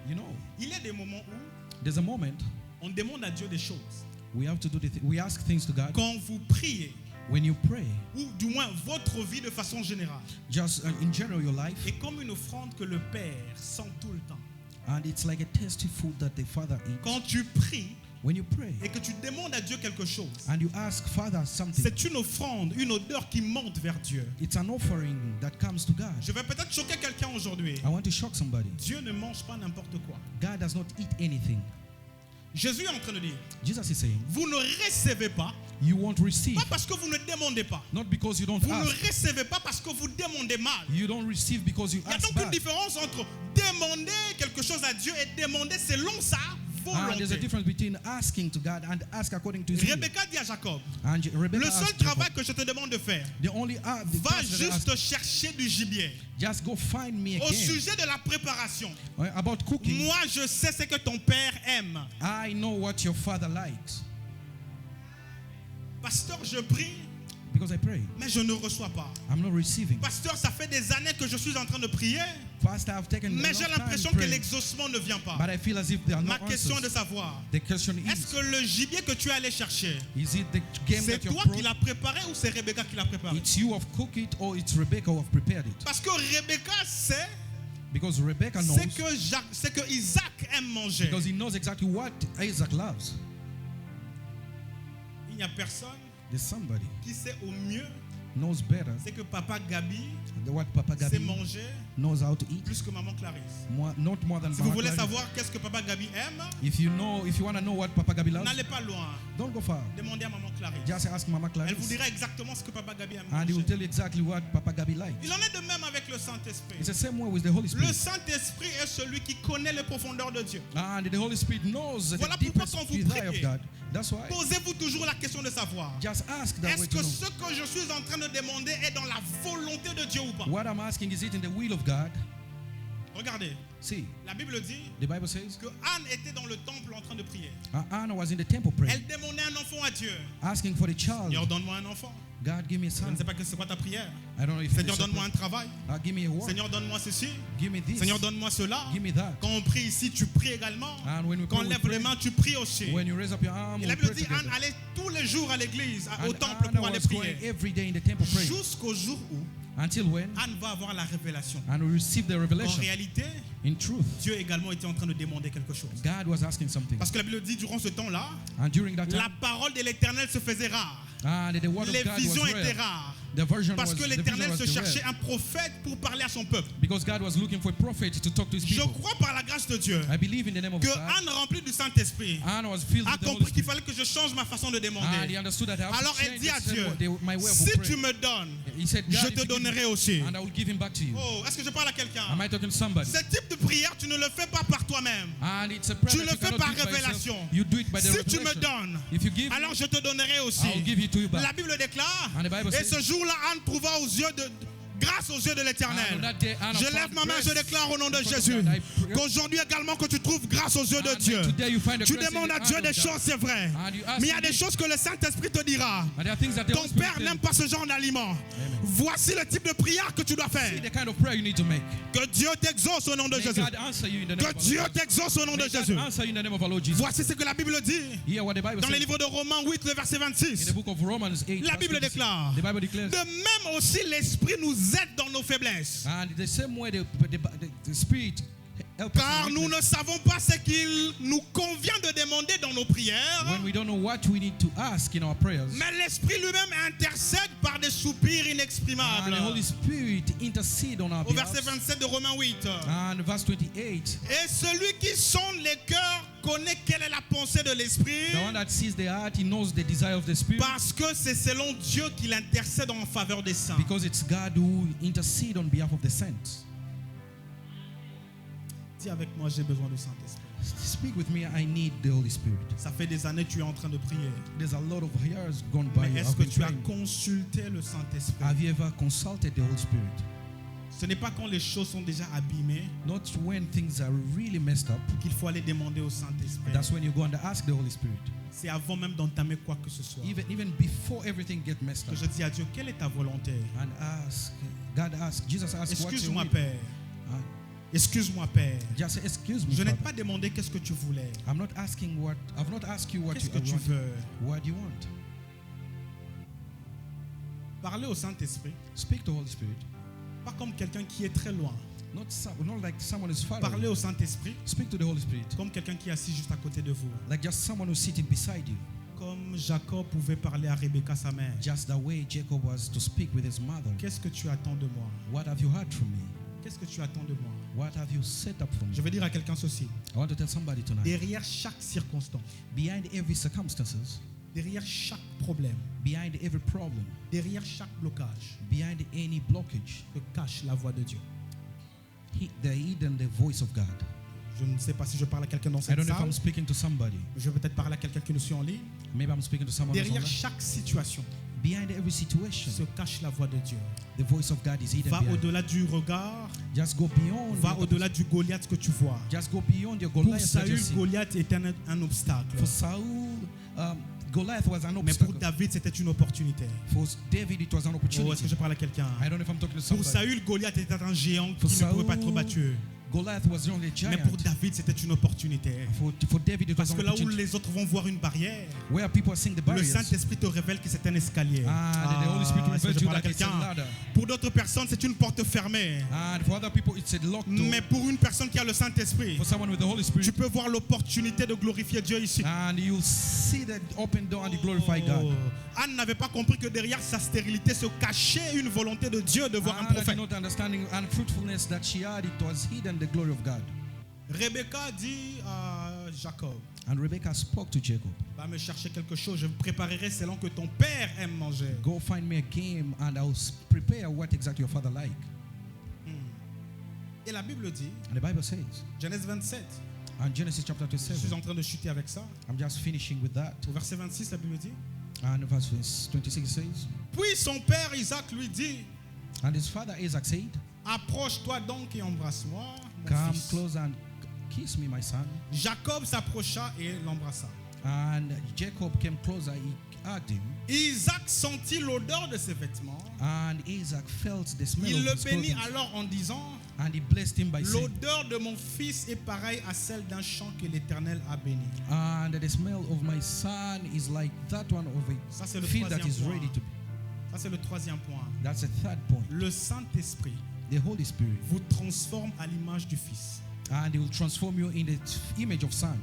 You know, il y a des moments où there's a moment on demande à Dieu des choses. we have to do we ask things to God. Quand vous priez, When you pray, ou du moins votre vie de façon générale, just in general your life, est comme une offrande que le Père sent tout le temps. and it's like a tasty food that the Father eats. Quand tu pries When you pray et que tu demandes à Dieu quelque chose, and you ask Father something, c'est une offrande, une odeur qui monte vers Dieu. it's an offering that comes to God. Je vais peut-être choquer quelqu'un aujourd'hui. I want to shock somebody. Dieu ne mange pas n'importe quoi. God does not eat anything. Jésus est en train de dire, Jesus is saying, vous ne recevez pas, you won't receive, pas parce que vous ne demandez pas. not because you don't Vous ne ask. recevez pas parce que vous demandez mal. You don't receive because you Il y a ask donc une bad. différence entre demander quelque chose à Dieu et demander selon sa And there's a volonté. difference between asking to God and ask according to His will. Rebecca dit à Jacob, And Rebecca le seul asked travail Jacob, que je te demande de faire, the only the va task that I ask, juste chercher du gibier. just go find me Au again. sujet de la préparation, About cooking, moi je sais ce que ton père aime. I know what your father likes. Pasteur, je prie, Because I pray, mais je ne reçois pas. I'm not receiving. Pasteur, ça fait des années que je suis en train de prier, Pastor, I've taken a mais long j'ai time l'impression que praying, l'exaucement ne vient pas. but I feel as if there are no Ma question est de answers. savoir, The question est-ce que le gibier que tu es allé chercher, is it the game c'est that you toi qui brought? l'as préparé ou c'est Rebecca qui l'a préparé? It's you who have cooked it or it's Rebecca who have prepared it? Parce que Rebecca sait Because Rebecca knows, ce que Isaac aime manger. because he knows exactly what Isaac loves. Il n'y a personne There's somebody qui sait au mieux knows better c'est que Papa Gabi than what Papa sait Gabi manger knows how to eat, plus que Maman Clarisse. not more than Si vous Mama voulez Clarice. savoir qu'est-ce que Papa Gabi aime, If you want to know what Papa Gabi loves, n'allez pas loin. don't go far. Demandez à Maman Clarisse. Just ask Mama Elle vous Clarice, dira exactement ce que Papa Gabi aime and he will manger. tell you exactly what Papa Gabi likes. Il en est de même avec le Saint-Esprit. It's the same way with the Holy Le Spirit. Saint-Esprit est celui qui connaît les profondeurs de Dieu. And the Holy Spirit knows Voilà the pourquoi deepest quand vous desire of priez, God. That's why. Posez-vous toujours la question de savoir, Just ask that est-ce way que to know. ce que je suis en train de demander est dans la volonté de Dieu ou pas? What I'm asking, is it in the will of God? Regardez, See, la Bible dit the Bible says que Anne était dans le temple en train de prier. Anna was in the temple praying, Elle demandait un enfant à Dieu. asking for the child. Seigneur, donne-moi un enfant. God, give me a Je son. ne sais pas c'est quoi ta prière. I don't know if Seigneur, it's a donne-moi un travail. give me a work. Seigneur, donne-moi ceci. Give me this. Seigneur, donne-moi cela. Give me that. Quand on prie ici, tu pries également. And when we Quand pray, on we lève pray. les mains, tu pries aussi. When you raise up your arm, Et we la Bible pray dit Anne together. allait tous les jours à l'église, au And temple Anna pour aller was going prier. every day in the temple praying. Jusqu'au jour où Until when? Anne va avoir la révélation. And we received the En revelation. réalité, In truth, Dieu également était en train de demander quelque chose. God was asking something. Parce que la Bible dit durant ce temps-là, And during that la time, parole de l'Éternel se faisait rare. and the word Les of God visions was étaient rare. rares. The version Parce was, que the vision l'Éternel was se the cherchait rare. un prophète pour parler à son peuple. Because God was looking for a prophet to talk to his Je people. crois par la grâce de Dieu I believe in the name of que God. Anne, remplie du Saint-Esprit, Anna was filled a with the Holy compris qu'il Spirit. fallait que je change ma façon de And he demander. understood that I have Alors to elle change dit à the Dieu, same my way of si tu praying. me donnes, He said, je God, te if you give me, donnerai aussi. and I will give him back to you. Oh, est-ce que je parle à quelqu'un? Am I talking to somebody? Ce type de prière, tu ne le fais pas par toi-même. And it's a prayer Tu that le you fais cannot par do it by yourself. révélation. You do it by the Si tu me revelation. donnes, If you give, alors je te donnerai aussi. I'll give it to you back. La Bible déclare, And the Bible et says, ce jour-là, Anne trouva grâce aux yeux de and on l'Éternel. that day, Anna Je found lève ma main, grace je déclare au nom de in front of Jésus God. I pray- qu'aujourd'hui également que tu trouves grâce aux yeux de And Dieu. today you find the Tu grace in demandes the à hand Dieu of des God. choses, c'est vrai. And you ask Mais il y a him des this. choses que le Saint-Esprit te dira. And there are things that the Ton Holy Spirit père says. n'aime pas ce genre d'aliment. Voici le type de prière que tu dois faire. See the kind of prayer you need to make. Que Dieu t'exauce au nom de May Jésus. God answer you in the name Que of our Dieu Lord Jesus. t'exauce au nom de May God Jésus. answer you in the name of our Lord Jesus. Voici ce que la Bible dit Hear what the Bible dans le says. livre de Romains 8, le verset In 26. the book of Romans 8, La verse Bible 26, déclare, the Bible declares, de même aussi l'Esprit nous aide dans nos faiblesses. and the same way the Spirit helps us Car in nous weakness. ne savons pas ce qu'il nous convient de demander dans nos prières. When we don't know what we need to ask in our prayers, Mais l'Esprit lui-même intercède par des soupirs and inexprimables. the Holy Spirit intercede on our Au verset behalf. 27 de Romains 8. And verse 28, Et celui qui sonde les cœurs connaît quelle est la pensée de l'Esprit. the one that sees the heart, he knows the desire of the Spirit, Parce que c'est selon Dieu qu'il intercède en faveur des saints. because it's God who intercedes on behalf of the saints. Dis avec moi, j'ai besoin du Saint-Esprit. Speak with me, I need the Holy Spirit. Ça fait des années que tu es en train de prier. There's a lot of years gone by. Mais est-ce I've que been tu as praying. consulté le Saint-Esprit? Have you ever consulted the Holy Spirit? Ce n'est pas quand les choses sont déjà abîmées Not when things are really messed up. qu'il faut aller demander au Saint-Esprit. That's when you go and ask the Holy Spirit. C'est avant même d'entamer quoi que ce soit. Even before everything gets messed Que up. je dis à Dieu, quelle est ta volonté? And ask, God asked, Jesus asked, what's your Excuse-moi, will? Père. Excuse-moi, Père. Just say, excuse me, Je n'ai Father. pas demandé qu'est-ce que tu voulais. I've not asked you what Qu'est-ce you que tu want. veux? What do you want? Parlez au Saint-Esprit, Speak to Holy Spirit. pas comme quelqu'un qui est très loin. Not like someone is far Parlez away. au Saint-Esprit Speak to the Holy Spirit. comme quelqu'un qui est assis juste à côté de vous. Like just someone who's sitting beside you. Comme Jacob pouvait parler à Rebecca, sa mère. Just the way Jacob was to speak with his mother. Qu'est-ce que tu attends de moi? What have you heard from me? Qu'est-ce que tu attends de moi? What have you set up for me? Je vais dire à quelqu'un ceci. I want to tell somebody tonight. Derrière chaque circonstance, Behind every circumstances, derrière chaque problème, behind every problem, derrière chaque blocage, behind any blockage, se cache la voix de Dieu. the hidden the voice of God. Je ne sais pas si je parle à quelqu'un dans I cette don't know if salle. I'm speaking to somebody. Je vais peut-être parler à quelqu'un qui nous suit en ligne. Maybe I'm speaking to someone else Derrière online. chaque situation, Behind every situation, se cache la voix de Dieu. the voice of God is hidden. Va behind. au-delà du regard, Just go beyond. va your au-delà du Goliath que tu vois. Just go beyond your Pour Goliath. that you Saül, see. Goliath était un obstacle. For Saul, Goliath was an Mais pour obstacle. David, c'était une opportunité. For David, it was an Oh, est-ce que opportunity. je parle à quelqu'un? I don't know if I'm talking to Pour somebody. Saül, Goliath était un géant For qui ne pouvait pas être Saul, battu. Goliath was only a Mais giant. pour David, c'était une opportunité. For David, it was Parce an que là où opportunity. les autres vont voir une barrière, Where people are seeing the le barriers. Saint-Esprit te révèle que c'est un escalier. And the Holy Spirit est-ce que reveals je you parle à that it's a quelqu'un? ladder. Pour d'autres personnes, c'est une porte fermée. And for other people, it's a locked door. Mais pour une personne qui a le Saint-Esprit, For someone with the Holy Spirit, tu peux voir l'opportunité de glorifier Dieu ici. and you'll see the open door and you glorify God. Oh. Anne n'avait pas compris que derrière sa stérilité se cachait une volonté de Dieu de voir un And I prophète. did not understanding and fruitfulness that she had, it was hidden the glory of God. Rebecca dit à Jacob, And Rebecca spoke to Jacob, va me chercher quelque chose, je préparerai selon que ton père aime manger. go find me a game and I'll prepare what exactly your father like. Et la Bible dit, And the Bible says, Genèse 27, and Genesis chapter je suis 27, en train de chuter avec ça. I'm just finishing with that. Au verset 26, la Bible dit, And verse 26 says, puis son père Isaac lui dit, and his father Isaac said, approche-toi donc et embrasse-moi, mon come fils. close and kiss me, my son. Jacob s'approcha et l'embrassa. And Jacob came closer, he hugged him, Isaac sentit l'odeur de ses vêtements. and Isaac felt the smell Il le of his bénit clothing. alors en disant, And he blessed him by saying, l'odeur de mon fils est pareille à celle d'un champ que l'Éternel a béni. and the smell of my son is like that one of Ça, c'est a le field that troisième is point. ready to. Ça, c'est le troisième point. That's the third point. Le Saint-Esprit The Holy Spirit, vous transforme à l'image du Fils. and he will transform you in the image of son.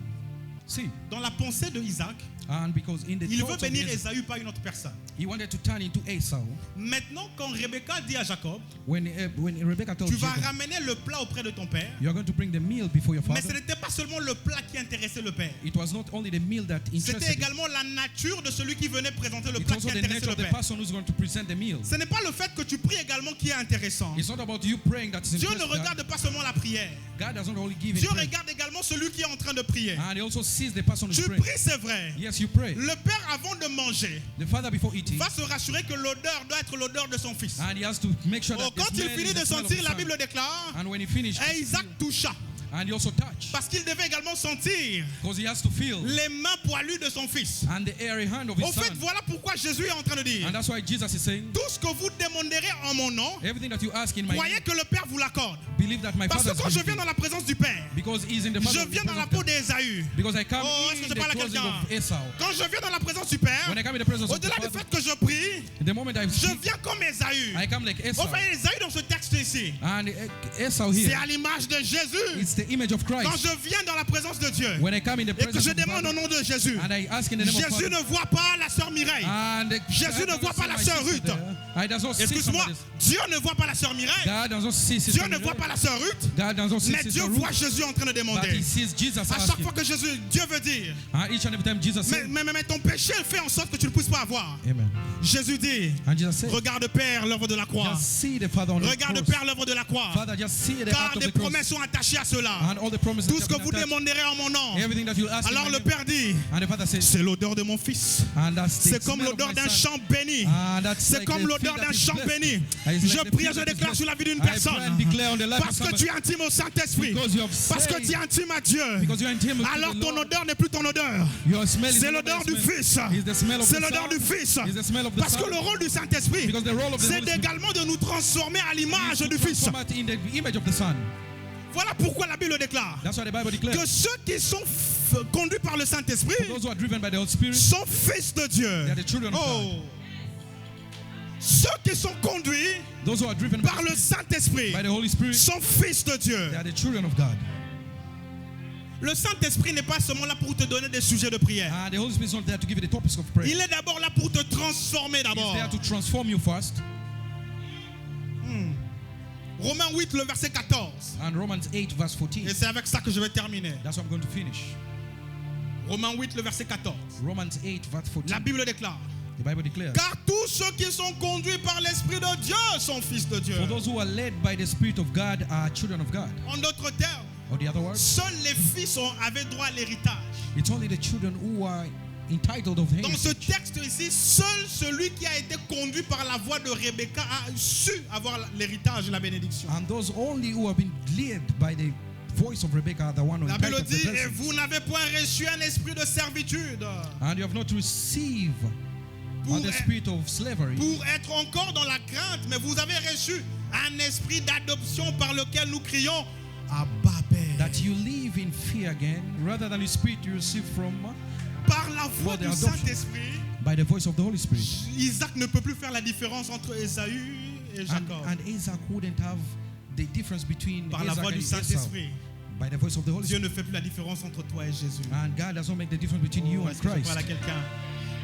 See, Dans la pensée de Isaac, and because in the il veut thoughts of bénir Isaac, Ésaü, pas une autre personne. he wanted to turn into Esau. Maintenant, quand Rebecca dit à Jacob, When Rebecca told tu vas Jacob, ramener le plat auprès de ton père, you are going to bring the meal before your mais ce father, n'était pas seulement le plat qui intéressait le père. it was not only the meal that C'était interested him, également la nature de celui qui venait présenter le it's plat also qui the intéressait nature le of the père. person who's going to present the meal. Ce n'est pas le fait que tu pries également qui est intéressant. It's not about you praying that is Dieu ne interesting. regarde pas seulement la prière. God doesn't only give Dieu it prayer, regarde également celui qui est en train de prier. and he also sees the person who's Tu praying. pries, c'est vrai. Yes, you pray. Le père, avant de manger, The father before eating, va se rassurer que l'odeur doit être l'odeur de son fils. and he has to make sure Oh, that quand the il smell finit is de the smell of sentir, the la son. Bible déclare, And when he finished, et Isaac toucha. and he also touched, Parce qu'il devait également sentir because he has to feel, les mains poilues de son fils. and the airy hand of his Au fait, son. voilà pourquoi Jésus est en train de dire, And that's why Jesus is saying, tout ce que vous demanderez en mon nom, everything that you ask in my croyez name, que le Père vous l'accorde. believe that my Parce father que quand is je with viens you. dans la présence du Père, Because he's in the je viens dans la peau presence of d'Ésaü. because I come Oh, est-ce que in je the parle à clothing quelqu'un? of Esau. Quand je viens dans la présence du Père, When I come in the presence of the au-delà du Father, fait que je prie, the moment I je speak, viens comme Ésaü. I come like Esau. Au fait, Ésaü dans ce texte ici, And Esau c'est here, à l'image de Jésus. it's the image of Quand Christ. je viens dans la présence de Dieu When I come in the et que presence je of the demande au Father, nom de Jésus, and I ask in the name of Jésus Father, ne voit pas la sœur Mireille. and Jésus ne voit pas la sœur Ruth. I does not see Excuse-moi, somebody. Dieu ne voit pas la sœur Mireille. God does not see Dieu Sister ne voit Mary. pas la sœur Ruth. God does not see Mais Dieu Sister voit Ruth, Jésus en train de but demander. he sees Jesus À chaque asking. fois que Dieu veut dire, And each and every time Jesus mais, said, mais ton péché fait en sorte que tu ne puisses pas avoir. Amen. Jésus dit, And Jesus said, regarde Père l'œuvre de la croix. just see the Father on the Regarde cross. Père l'œuvre de la croix. Father, just see the Car act of des the cross. promesses sont attachées à cela. And all the promises Tout that ce que have vous been attached, demanderez en mon nom. everything that you ask in Alors my le name. Père dit, And the Father says, c'est l'odeur de mon fils. and that's the C'est comme smell of l'odeur my d'un son. champ béni. And that's C'est like comme the l'odeur field d'un that is champ blessed. béni. And it's Je like the prie et field je that is déclare blessed. sur la vie d'une I pray personne. and declare on the life of Parce que somebody. tu es intime au Saint-Esprit. Because you have Parce que said- tu es intime à Dieu. Because you are intimate with Alors the ton Lord. odeur n'est plus ton odeur. Your smell is C'est no l'odeur longer du smell. Fils. It's the smell of C'est the l'odeur Son. du Fils. It's the smell of the Parce que Son. le rôle du Saint-Esprit, Because the role of the c'est Holy Spirit également de nous transformer à l'image is to du Fils. transform us in the image of the Son. Voilà pourquoi la Bible déclare That's why the Bible declares, que ceux qui sont conduits par le Saint-Esprit those who are driven by the Holy Spirit, sont fils de Dieu. they are the children of Oh. God. Ceux qui sont conduits Those who are driven by par le the Saint-Esprit Holy Spirit, sont fils de Dieu. they are the children of God. Le Saint-Esprit n'est pas seulement là pour te donner des sujets de prière. And the Holy Spirit is not there to give you the topics of prayer. Il est d'abord là pour te transformer He's d'abord. there to transform you first. Romains 8, le verset 14. And Romans 8 verse 14. Et c'est avec ça que je vais terminer. That's how I'm going to finish. Romains 8, le verset 14. Romans 8 verse 14. La Bible déclare. The Bible declares, Car tous ceux qui sont conduits par l'Esprit de Dieu sont fils de Dieu. for those who are led by the Spirit of God are children of God. En d'autres termes, Or the other words, seuls les fils avaient droit à l'héritage. it's only the children who are entitled of Dans ce heritage. texte ici, seul celui qui a été conduit par la voix de Rebecca a su avoir l'héritage et la bénédiction. And those only who have been led by the voice of Rebecca are the one who La Bible entitled the dit, et blessings. vous n'avez point reçu un esprit de servitude And you have not received pour, the spirit of slavery pour être encore dans la crainte, mais vous avez reçu un esprit d'adoption par lequel nous crions Abba Père. that you live in fear again, rather than the spirit you receive from Par la voix For the du adoption. Saint-Esprit, by the voice of the Holy Spirit. Isaac ne peut plus faire la différence entre Ésaü et Jacob. And Isaac wouldn't have the difference between Par la Isaac voix and du Esau Saint-Esprit, by the voice of the Holy Dieu Spirit. ne fait plus la différence entre toi et Jésus. And God does not make the difference between you Oh, and est-ce que je Christ. parle à quelqu'un?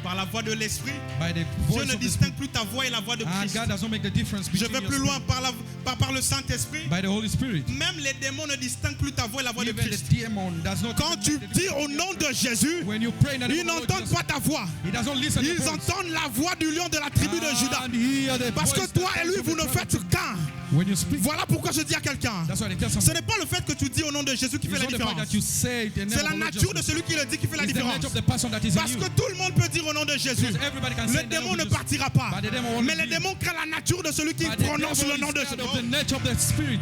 Par la voix de l'Esprit, By the Dieu voice ne of the distingue Spirit. plus ta voix et la voix de And Christ. God does not make the difference Je between vais your plus loin spirit. par le Saint-Esprit. By the Holy Spirit. Même les démons ne distinguent plus ta voix et la voix de Even the Christ. demon does not Quand tu make the dis difference au between nom your de Jésus, When you pray in the name ils of the Lord n'entendent Jesus, pas ta voix. He does not listen to your Ils voice. entendent la voix du lion de la tribu de Juda. And hear the Parce que voice toi that et lui, comes vous from ne the faites tribe of qu'un. When you speak, Voilà pourquoi je dis à quelqu'un. that's why they tell Ce someone. n'est pas le fait que tu dis au nom de Jésus qui fait It's la not the fact différence. that you say the name C'est of la the Lord nature de Jesus. celui qui le dit qui fait la It's the différence. nature of the person that is in Parce you. que tout le monde peut dire au nom de Jésus. Because everybody can say Le the name démon of ne Jesus. partira pas. But the demon won't Mais les leave. démons créent la nature de celui qui But the prononce devil le nom de is scared of Jésus. the nature of the spirit.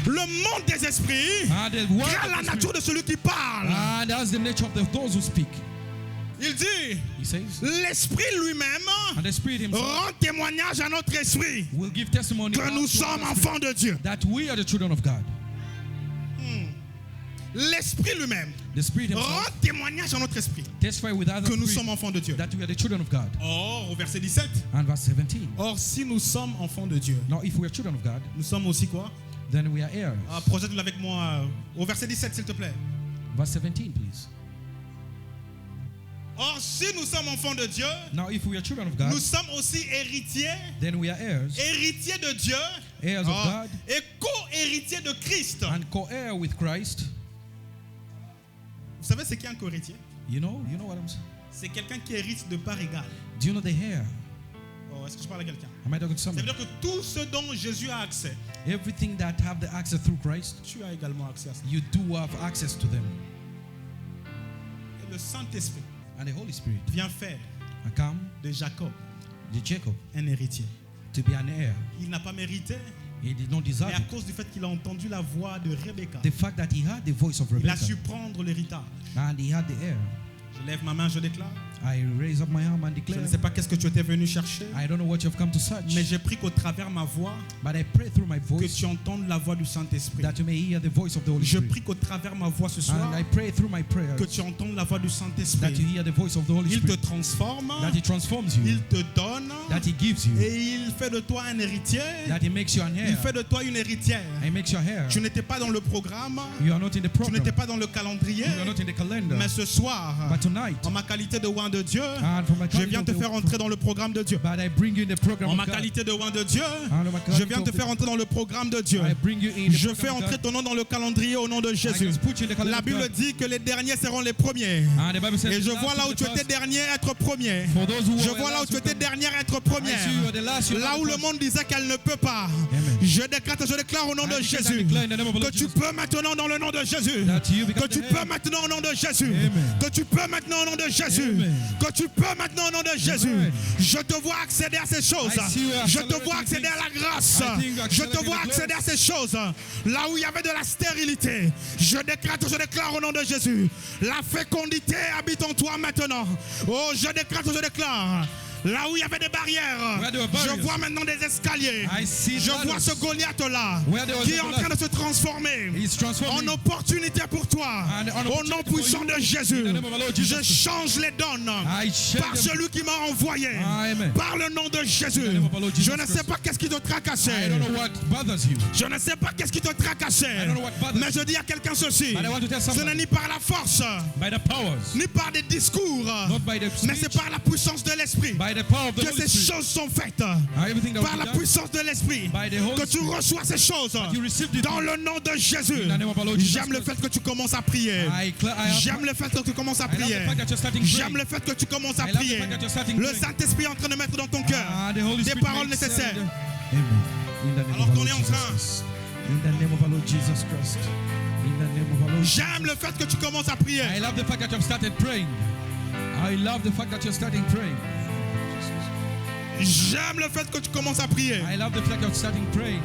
Le monde des esprits And the word crée of la the nature spirit. de celui qui parle. And that's the nature of those who speak. Il dit, He says. l'esprit lui-même And the spirit himself rend témoignage à notre esprit will give testimony que nous to our sommes spirit enfants de Dieu. that we are the children of God. L'esprit lui-même The spirit himself rend témoignage à notre esprit testify with other que nous spirit sommes enfants de Dieu. that we are the children of God. Or, au verset 17, And verse 17. or si nous sommes enfants de Dieu, Now, if we are children of God, nous sommes aussi quoi? then we are heirs. Projette-le avec moi au verset 17 s'il te plaît. Verse 17, please. Or, si nous sommes enfants de Dieu, Now, if we are children of God, nous sommes aussi héritiers, then we are heirs, héritiers de Dieu heirs of God, et co-héritiers de Christ. and co-heir with Christ. Vous savez c'est qui un co-héritier? You know what I'm saying? C'est quelqu'un qui hérite de part égale. Do you know the heir? Oh, est-ce que je parle à quelqu'un? Am I talking to Ça veut somebody? dire que tout ce dont Jésus a accès, Everything that have the access through Christ, tu as également accès à ça. you do have access to them. Et le Saint-Esprit And the Holy Spirit vient faire I come de Jacob to Jacob un héritier. to be an heir. Il n'a pas mérité, He did not mais deserve à it. cause du fait qu'il a entendu la voix de Rebecca, The fact that he had the voice of il a Rebecca su prendre l'héritage. and he had the heir. Je lève ma main, je déclare. I raise up my arm and Je declare, ne sais pas qu'est-ce que tu étais venu chercher, I don't know what you have come to search, mais j'ai pris qu'au travers ma voix, but I pray through my que voice tu entendes la voix du Saint-Esprit. that you may hear the voice of the Holy Je Spirit. prie qu'au travers ma voix ce soir, And I pray through my prayers que tu entendes la voix du that you Saint-Esprit. hear the voice of the Holy Il te Spirit, transforme, that He transforms you, il te donne, that He gives you, et il fait de toi un héritier. that He makes you an Il heir, fait de toi une héritière. He makes you an heir. Tu n'étais pas dans le programme, You are not in the tu program, n'étais pas dans le calendrier, you are not in the calendar, mais ce soir, but tonight, en ma qualité de oint de Dieu, and from my je viens quality te of faire the- entrer dans le programme de Dieu. but I bring you in the program En of ma God. qualité de oint de Dieu, And of my je viens quality te of faire the- entrer dans le programme de Dieu. I bring you in the Je program fais of entrer God. ton nom dans le calendrier au nom de I Jésus. just put you in the calendar La of Bible God. dit que les derniers seront les premiers. And the Bible says, Et je the last vois là will où be tu the étais first. dernier être premier. For those who Je were vois là où last tu will étais come. dernière être I première. see you are the last, you are Là the où le first. monde disait qu'elle ne peut pas. Amen. Je déclare au nom de I declare Jésus and declare in the name of the que Lord tu Jesus. peux maintenant dans le nom de Jésus. That you become Que tu the peux head. maintenant au nom de Jésus. Amen. Que tu peux maintenant au nom de Jésus. Amen. Que tu peux maintenant au nom de Jésus. Amen. Je te vois accéder à ces choses. I see you Je te accelerating vois accéder à la grâce. I think you Je te accelerating vois the accéder à ces choses. Là où il y avait de la stérilité. Je déclare au nom de Jésus. La fécondité habite en toi maintenant. Oh, je déclare. Là où il y avait des barrières, Where there were je barriers. vois maintenant des escaliers. I see Je vois ladders. ce Goliath-là Where there was qui a est en train de se transformer He's transforming. en opportunité pour toi. And an Au nom opportunity for puissant you. de Jésus, In the name of our Lord Jesus je Christ. change les donnes I change par them. celui qui m'a envoyé. Amen. Par le nom de Jésus. name of our Lord Jesus Je ne sais Christ. pas qu'est-ce qui te I tracassait. don't know what bothers you. Je ne sais pas qu'est-ce qui te tracassait. I don't know what bothers Mais je dis à quelqu'un ceci. But I want to tell Ce n'est somebody. ni par la force, By the powers, ni par des discours, not by the mais c'est speech, par la puissance de l'Esprit by the power of the que Holy ces Spirit. choses sont faites. Everything that Par will la be done, puissance de l'Esprit by the Holy que tu Spirit. reçois ces choses You receive the dans le nom de Jésus. In the name of our Lord Jesus J'aime le Christ. fait que tu commences à prier. J'aime le fait que tu commences à I love prier. the fact that you're starting J'aime praying. le fait que tu commences à I love the prier. fact that you're starting Le praying. Saint-Esprit est en train de mettre dans ton cœur The Holy des Spirit paroles makes nécessaires. Amen. In the name Alors of our qu'on est Lord en Jesus train. Christ. In the name of our Lord Jesus Christ. In the name of our Lord J'aime le fait que tu commences à prier. I love the fact that you've started praying. I love the fact that you're starting praying. J'aime le fait que tu commences à prier. I love the fact that you're starting praying.